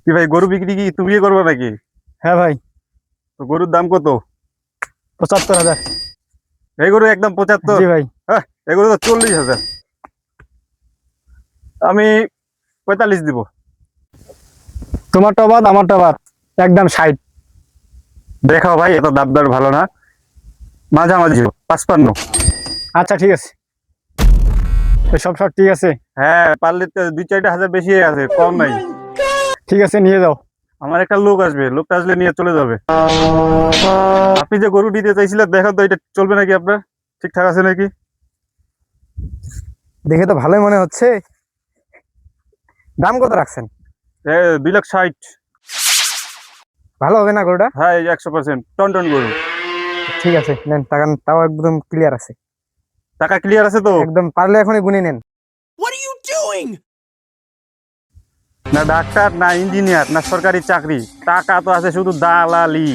কি ভাই, গরু বিক্রি কি তুমি করবে নাকি? হ্যাঁ ভাই, তো গরুর দাম কত? 75,000। এই গরু একদম 75? জি ভাই। হ্যাঁ, এই গরু তো 40,000। আমি 45 দিব। তোমারটা বাদ আমারটা বাদ, একদম 60। দেখাও ভাই, এত দাম দর ভালো না, মাঝামাঝি 55। আচ্ছা ঠিক আছে, সব ঠিক আছে। হ্যাঁ, পারলে তো 2-4 হাজার বেশি আছে, কম নাই। ঠিক আছে, নিয়ে যাও। আমার একটা লোক আসবে, লোকটা আসলে নিয়ে চলে যাবে। আপনি যে গরু দিতে চাইছিলেন, দেখো তো এটা চলবে নাকি আপনার, ঠিকঠাক আছে নাকি? দেখে তো ভালোই মনে হচ্ছে। দাম কত রাখছেন? 2,60,000। ভালো হবে না গরুটা? হ্যাঁ, এই 100% টন টন গরু। ঠিক আছে, নেন টাকা, তাও একদম ক্লিয়ার আছে। টাকা ক্লিয়ার আছে তো? একদম, পারলে এখনই গুনে নেন। না ডাক্তার, না ইঞ্জিনিয়ার, না সরকারি চাকরি, টাকা তো আছে শুধু দালালি।